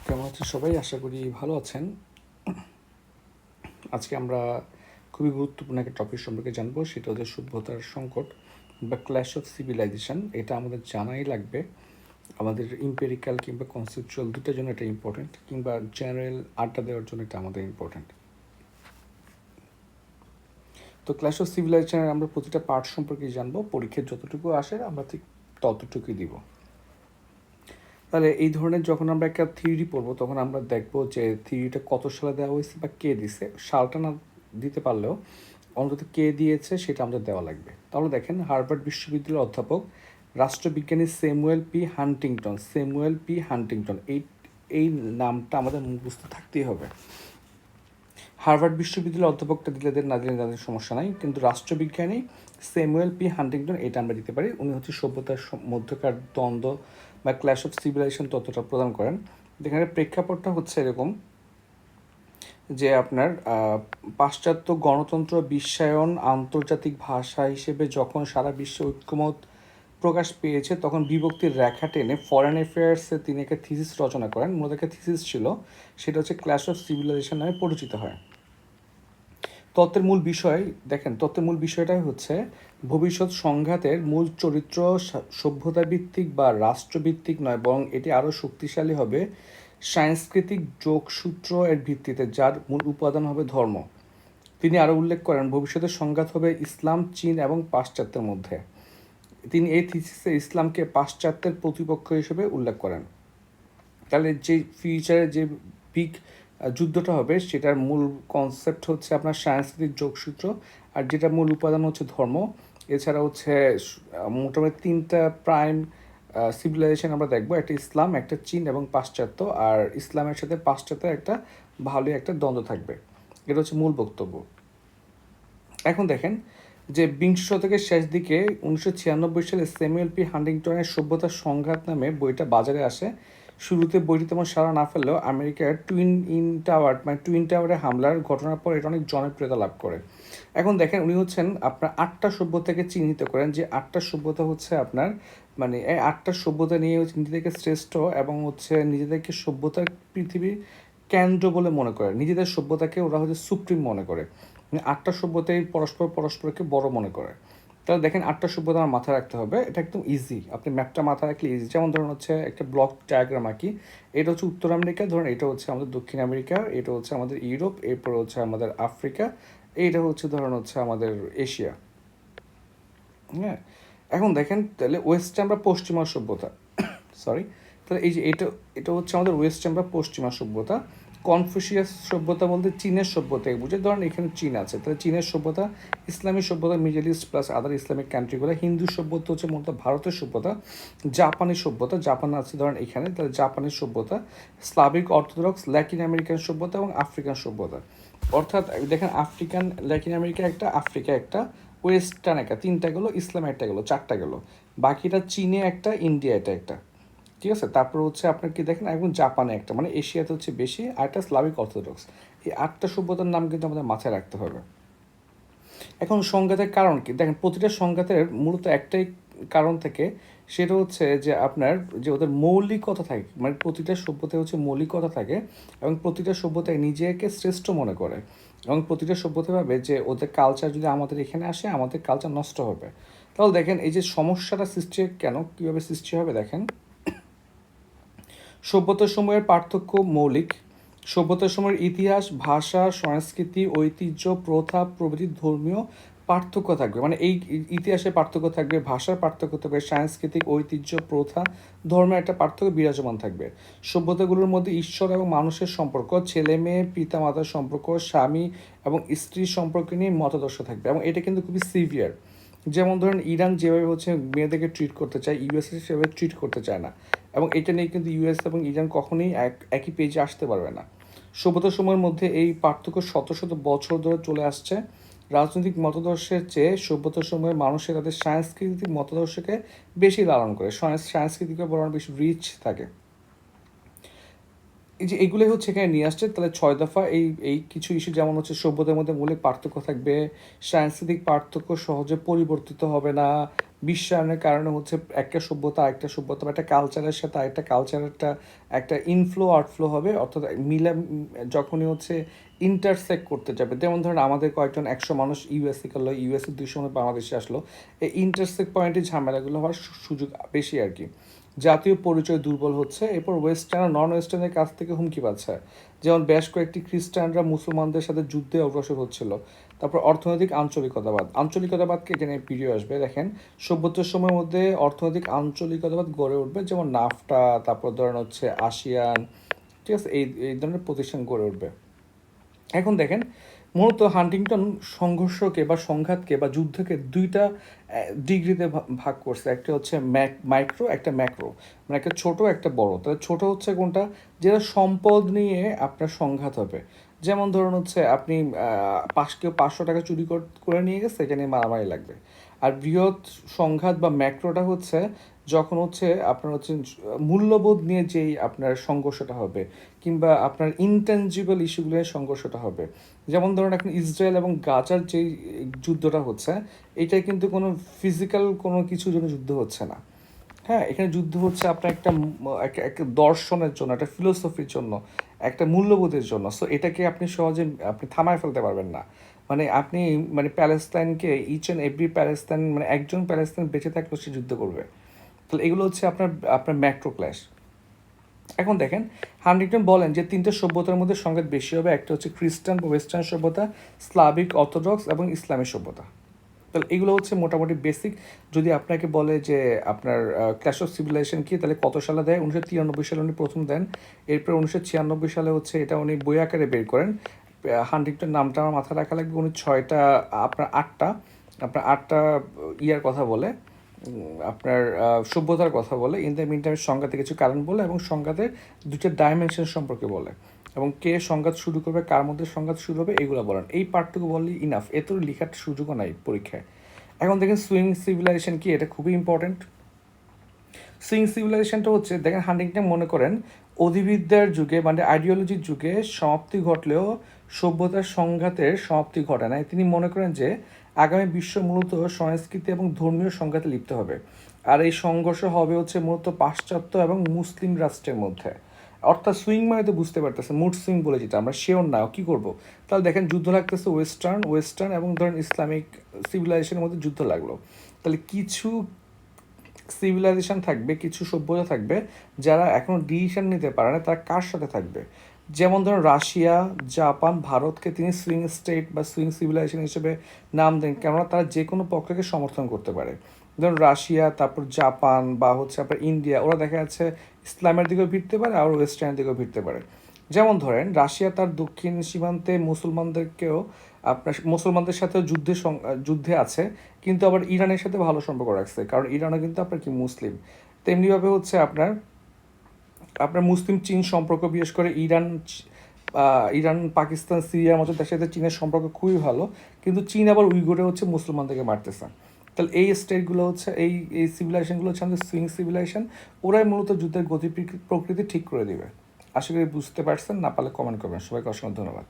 কেমন আছেন সবাই? আশা করি ভালো আছেন। আজকে আমরা খুবই গুরুত্বপূর্ণ একটা টপিক সম্পর্কে জানবো, সেটা হচ্ছে সভ্যতার সংকট বা ক্ল্যাশ অফ সিভিলাইজেশন। এটা আমাদের জানাই লাগবে। আমাদের ইম্পেরিক্যাল কিংবা কনসেপচুয়াল দুটোর জন্য এটা ইম্পর্টেন্ট, কিংবা জেনারেল আড্ডা দেওয়ার জন্য এটা আমাদের ইম্পর্টেন্ট। তো ক্ল্যাশ অফ সিভিলাইজেশনের আমরা প্রতিটা পার্ট সম্পর্কে জানবো। পরীক্ষায় যতটুকু আসে আমরা ঠিক ততটুকুই দিব। তাহলে এই ধরনের যখন আমরা একটা থিওরি পড়বো, তখন আমরা দেখবো যে থিওরিটা কত সালে দেওয়া হয়েছে বা কে দিছে। সালটা না দিতে পারলেও অন্তত কে দিয়েছে সেটা আমাদের দেওয়া লাগবে। তাহলে দেখেন, হার্ভার্ড বিশ্ববিদ্যালয়ের অধ্যাপক রাষ্ট্রবিজ্ঞানী স্যামুয়েল পি হান্টিংটন এই এই নামটা আমাদের মুখস্থ থাকতেই হবে। হার্ভার্ড বিশ্ববিদ্যালয়ের অধ্যাপকটা দিলে না দিলে তাদের সমস্যা নাই, কিন্তু রাষ্ট্রবিজ্ঞানী স্যামুয়েল পি হান্টিংটন এটা আমরা দিতে পারি। উনি হচ্ছে সভ্যতার মধ্যকার দ্বন্দ্ব বা ক্ল্যাশ অফ সিভিলাইজেশন তত্ত্বটা প্রদান করেন। এখানে প্রেক্ষাপটটা হচ্ছে এরকম যে আপনার পাশ্চাত্য গণতন্ত্র বিশ্বায়ন আন্তর্জাতিক ভাষা হিসেবে যখন সারা বিশ্বে ঐক্যমত প্রকাশ পেয়েছে, তখন বিভক্তির রেখা টেনে ফরেন অ্যাফেয়ার্সে তিনি একটা থিসিস রচনা করেন। মূলত একটা থিসিস ছিল, সেটা হচ্ছে ক্ল্যাশ অফ সিভিলাইজেশন নামে পরিচিত হয়। তত্ত্বের মূল বিষয় দেখেন, তত্ত্বের মূল বিষয়টাই হচ্ছে ভবিষ্যৎ সংঘাতের মূল চরিত্র সভ্যতাভিত্তিক বা রাষ্ট্রভিত্তিক নয়, বরং এটি আরও শক্তিশালী হবে সাংস্কৃতিক যোগসূত্র এর ভিত্তিতে, যার মূল উপাদান হবে ধর্ম। তিনি আরও উল্লেখ করেন ভবিষ্যতের সংঘাত হবে ইসলাম, চীন এবং পাশ্চাত্যের মধ্যে। তিনি এই থিসিসে ইসলামকে পাশ্চাত্যের প্রতিপক্ষ হিসেবে উল্লেখ করেন। তাহলে যে ফিউচারে যে বিগ যুদ্ধটা হবে, সেটার মূল কনসেপ্ট হচ্ছে আপনার সাংস্কৃতিক যোগসূত্র, আর যেটা মূল উপাদান হচ্ছে ধর্ম। এছাড়া হচ্ছে মোটামুটি তিনটা প্রাইম সিভিলাইজেশন আমরা দেখবো, একটা ইসলাম, একটা চীন এবং পাশ্চাত্য। আর ইসলামের সাথে পাশ্চাত্যের একটা ভালোই একটা দ্বন্দ্ব থাকবে। এটা হচ্ছে মূল বক্তব্য। এখন দেখেন যে বিংশ শতকের শেষ দিকে 1996 সালে স্যামুয়েল পি হান্টিংটনের সভ্যতার সংঘাত নামে বইটা বাজারে আসে। শুরুতে বইটি তেমন সাড়া না ফেললেও আমেরিকার টুইন টাওয়ারে হামলার ঘটনার পর এটা অনেক জনপ্রিয়তা লাভ করে। এখন দেখেন, উনি হচ্ছেন আপনার 8টা সভ্যতাকে চিহ্নিত করেন, যে 8টা সভ্যতা হচ্ছে আপনার মানে এই 8টা সভ্যতা নিয়ে হচ্ছে নিজেদেরকে শ্রেষ্ঠ এবং হচ্ছে নিজেদেরকে সভ্যতার পৃথিবীর কেন্দ্র বলে মনে করে। নিজেদের সভ্যতাকে ওরা হচ্ছে সুপ্রিম মনে করে। 8টা সভ্যতাই পরস্পরকে বড় মনে করে। তাহলে দেখেন, 8টা সভ্যতা আমার মাথায় রাখতে হবে। এটা একদম ইজি, আপনি ম্যাপটা মাথায় রাখলে ইজি। যেমন ধরুন হচ্ছে একটা ব্লক ডায়াগ্রাম আঁকি। এটা হচ্ছে উত্তর আমেরিকা, ধরুন এটা হচ্ছে আমাদের দক্ষিণ আমেরিকা, এটা হচ্ছে আমাদের ইউরোপ, এরপর হচ্ছে আমাদের আফ্রিকা, এইটা হচ্ছে ধরুন হচ্ছে আমাদের এশিয়া। হ্যাঁ, এখন দেখেন, তাহলে ওয়েস্টে আমরা পশ্চিমা সভ্যতা, সরি, তাহলে এই যে এটা এটা হচ্ছে আমাদের ওয়েস্টে আমরা পশ্চিমা সভ্যতা। কনফুসিয়াস সভ্যতা বলতে চীনের সভ্যতাকে বুঝে। ধরেন এখানে চীন আছে, তাহলে চীনের সভ্যতা। ইসলামী সভ্যতা middle east plus other Islamic কান্ট্রিগুলো। হিন্দু সভ্যতা হচ্ছে মূলত ভারতের সভ্যতা। জাপানি সভ্যতা, জাপান আছে ধরেন এখানে, তাহলে জাপানি সভ্যতা। স্লাভিক অর্থোডক্স, ল্যাটিন আমেরিকান সভ্যতা এবং আফ্রিকান সভ্যতা। অর্থাৎ দেখেন, আফ্রিকান, ল্যাটিন আমেরিকা একটা, আফ্রিকা একটা, ওয়েস্টার্ন একটা, তিনটা গেলো, ইসলাম একটা গেলো, চারটা গেলো। বাকিটা চীনে একটা, ইন্ডিয়া এটা একটা। ঠিক আছে, তারপর হচ্ছে আপনার কি দেখেন, এবং জাপানে একটা, মানে এশিয়াতে হচ্ছে বেশি, আর একটা স্লাভিক অর্থোডক্স। এই 8টা সভ্যতার নাম কিন্তু আমাদের মাথায় রাখতে হবে। এখন সংঘাতের কারণ কি দেখেন, প্রতিটা সংঘাতের মূলত একটাই কারণ থেকে, সেটা হচ্ছে যে আপনার যে ওদের মৌলিকতা থাকে, মানে প্রতিটা সভ্যতায় হচ্ছে মৌলিকতা থাকে, এবং প্রতিটা সভ্যতায় নিজেকে শ্রেষ্ঠ মনে করে, এবং প্রতিটা সভ্যতা ভাবে যে ওদের কালচার যদি আমাদের এখানে আসে, আমাদের কালচার নষ্ট হবে। তাহলে দেখেন এই যে সমস্যাটা সৃষ্টি কেন, কীভাবে সৃষ্টি হবে দেখেন। সভ্যতার সময়ের পার্থক্য মৌলিক। সভ্যতার সময়ের ইতিহাস, ভাষা, সংস্কৃতি, ঐতিহ্য, প্রথা প্রভৃতি ধর্মীয় পার্থক্য থাকবে। মানে এই ইতিহাসের পার্থক্য থাকবে, ভাষার পার্থক্য থাকবে, সাংস্কৃতিক ঐতিহ্য, প্রথা, ধর্মের একটা পার্থক্য বিরাজমান থাকবে। সভ্যতাগুলোর মধ্যে ঈশ্বর এবং মানুষের সম্পর্ক, ছেলে মেয়ে, পিতা মাতার সম্পর্ক, স্বামী এবং স্ত্রীর সম্পর্ক নিয়ে মতাদর্শ থাকবে, এবং এটা কিন্তু খুবই সিভিয়ার। যেমন ধরেন ইরান যেভাবে হচ্ছে মেয়েদেরকে ট্রিট করতে চায়, ইউএসএ সেভাবে ট্রিট করতে চায় না, এবং এটা নিয়ে কিন্তু ইউএস এবং ইরান কখনোই একই পেজে আসতে পারবে না। সভ্যতার সময়ের মধ্যে এই পার্থক্য শত শত বছর ধরে চলে আসছে। রাজনৈতিক মতাদর্শের চেয়ে সভ্যতার সময়ের মানুষের তাদের সাংস্কৃতিক মতাদর্শকে বেশি লালন করে, সাংস্কৃতিক বরং বেশি রিচ থাকে। এই যে এগুলোই হচ্ছে এখানে নিয়ে আসছে। তাহলে 6 দফা এই এই কিছু ইস্যু, যেমন হচ্ছে সভ্যতার মধ্যে মৌলিক পার্থক্য থাকবে, সাংস্কৃতিক পার্থক্য সহজে পরিবর্তিত হবে না, বিশ্বায়নের কারণে হচ্ছে একটা সভ্যতা আরেকটা সভ্যতা বা একটা কালচারের সাথে আরেকটা কালচারের একটা ইনফ্লো আউটফ্লো হবে, অর্থাৎ মিলা যখনই হচ্ছে ইন্টারসেক্ট করতে যাবে, যেমন ধরেন আমাদের কয়েকজন 100 মানুষ ইউএসএ করলো, ইউএসএ 200 মানুষ বাংলাদেশে আসলো, এই ইন্টারসেক্ট পয়েন্টে ঝামেলাগুলো হওয়ার সুযোগ বেশি আর কি। জাতীয় পরিচয় দুর্বল হচ্ছে, এরপর ওয়েস্টার্ন আর নন ওয়েস্টার্নের কাছ থেকে হুমকি পাচ্ছে, যেমন বেশ কয়েকটি খ্রিস্টানরা মুসলমানদের সাথে যুদ্ধে অগ্রসর হচ্ছিল। তারপর অর্থনৈতিক আঞ্চলিকতাবাদকে এখানে ভিডিও আসবে, দেখেন সভ্যতার সময়ের মধ্যে অর্থনৈতিক আঞ্চলিকতাবাদ গড়ে উঠবে, যেমন নাফটা, তারপর ধরেন হচ্ছে আসিয়ান, ঠিক আছে, এই ধরনের প্রতিষ্ঠান গড়ে উঠবে। এখন দেখেন মূলত হান্টিংটন সংঘর্ষকে বা সংঘাতকে বা যুদ্ধকে দুইটা ডিগ্রিতে ভাগ করছে, একটা হচ্ছে মাইক্রো, একটা ম্যাক্রো, মানে একটা ছোট একটা বড়। তাহলে ছোট হচ্ছে কোনটা, যেটা সম্পদ নিয়ে আপনার সংঘাত হবে, যেমন ধরুন হচ্ছে আপনি কেউ 500 টাকা চুরি করে নিয়ে গেছে, এখানে মারামারি লাগবে। আর বৃহৎ সংঘাত বা ম্যাক্রোটা হচ্ছে যখন হচ্ছে আপনার হচ্ছে মূল্যবোধ নিয়ে যেই আপনার সংঘর্ষটা হবে, কিংবা আপনার ইনটেনজিবল ইস্যুগুলো নিয়ে সংঘর্ষটা হবে। যেমন ধরুন এখন ইসরায়েল এবং গাজার যেই যুদ্ধটা হচ্ছে, এটাই কিন্তু কোনো ফিজিক্যাল কোনো কিছুর জন্য যুদ্ধ হচ্ছে না। হ্যাঁ, এখানে যুদ্ধ হচ্ছে আপনার একটা দর্শনের জন্য, একটা ফিলোসফির জন্য, একটা মূল্যবোধের জন্য। সো এটাকে আপনি সহজে আপনি থামায় ফেলতে পারবেন না। মানে আপনি মানে প্যালেস্তাইনকে ইচ অ্যান্ড এভরি প্যালেস্তাইন, মানে একজন প্যালেস্তাইন বেঁচে থাকলেও সে যুদ্ধ করবে। তাহলে এগুলো হচ্ছে আপনার আপনার ম্যাক্রো ক্ল্যাশ। এখন দেখেন হান্টিংটন বলেন যে তিনটে সভ্যতার মধ্যে সংঘাত বেশি হবে, একটা হচ্ছে খ্রিস্টান বা ওয়েস্টার্ন সভ্যতা, স্লাভিক অর্থোডক্স এবং ইসলামী সভ্যতা। তাহলে এগুলো হচ্ছে মোটামুটি বেসিক। যদি আপনাকে বলে যে আপনার ক্ল্যাশ অফ সিভিলাইজেশন কি, তাহলে কত সালে দেয়, 1993 সালে উনি প্রথম দেন। এরপর 1996 সালে হচ্ছে এটা উনি বই আকারে বের করেন। হান্টিংটন নামটা আমার মাথায় রাখা লাগবে, উনি আটটা ইয়ার কথা বলে, আপনার সভ্যতার কথা বলে, ইন দ্য মিন টাইম সংঘাতে কিছু কারণ বলে, এবং সংঘাতের দুটো ডাইমেনশন সম্পর্কে বলে, এবং কে সংঘাত শুরু করবে, কার মধ্যে সংঘাত শুরু হবে, এইগুলো বলেন। এই পার্টটুকু বললেই ইনাফ, এত লেখার সুযোগও নাই পরীক্ষায়। এখন দেখেন সুইং সিভিলাইজেশন কি, এটা খুবই ইম্পর্টেন্ট। সুইং সিভিলাইজেশনটা হচ্ছে, দেখেন হান্টিংটন মনে করেন অধিবিদ্যার যুগে মানে আইডিওলজির যুগে সমাপ্তি ঘটলেও সভ্যতার সংঘাতের সমাপ্তি ঘটে না। তিনি মনে করেন যে আগামী বিশ্ব মূলত সংস্কৃতি এবং ধর্মীয় সংঘাতে লিপ্ত হবে, আর এই সংঘর্ষ হবে হচ্ছে মূলত পাশ্চাত্য এবং মুসলিম রাষ্ট্রের মধ্যে। অর্থাৎ সুইং মানে তো বুঝতে পারতেছে, মুড সুইং বলে যেটা, আমরা শিওর না কী করবো। তাহলে দেখেন যুদ্ধ লাগতেছে ওয়েস্টার্ন এবং ধরেন ইসলামিক সিভিলাইজেশনের মধ্যে যুদ্ধ লাগলো। তাহলে কিছু সিভিলাইজেশন থাকবে, কিছু সভ্যতা থাকবে যারা এখনও ডিসিশন নিতে পারে না, তারা কার সাথে থাকবে। যেমন ধরুন রাশিয়া, জাপান, ভারতকে তিনি সুইং স্টেট বা সুইং সিভিলাইজেশন হিসেবে নাম দেন, কেননা তারা যে কোনো পক্ষকে সমর্থন করতে পারে। ধরুন রাশিয়া, তারপর জাপান বা হচ্ছে আপনার ইন্ডিয়া, ওরা দেখা যাচ্ছে ইসলামের দিকেও ভিড়তে পারে আর ওয়েস্টার্নের দিকেও ভিড়তে পারে। যেমন ধরেন রাশিয়া তার দক্ষিণ সীমান্তে মুসলমানদের সাথেও যুদ্ধে আছে, কিন্তু আবার ইরানের সাথে ভালো সম্পর্ক রাখছে, কারণ ইরানও কিন্তু আপনার কি মুসলিম। তেমনিভাবে হচ্ছে আপনার আপনার মুসলিম চীন সম্পর্ক, বিশেষ করে ইরান, পাকিস্তান, সিরিয়ার মতো দেশের সাথে চীনের সম্পর্ক খুবই ভালো, কিন্তু চীন আবার উইঘুরে হচ্ছে মুসলমানদেরকে মারতেছে। তাহলে এই স্টেটগুলো হচ্ছে এই সিভিলাইজেশনগুলো হচ্ছে আমাদের সুইং সিভিলাইজেশন। ওরাই মূলত যুদ্ধের গতি প্রকৃতি ঠিক করে দিবে। আশা করি বুঝতে পারছেন, না পারলে কমেন্ট করবেন। সবাইকে অসংখ্য ধন্যবাদ।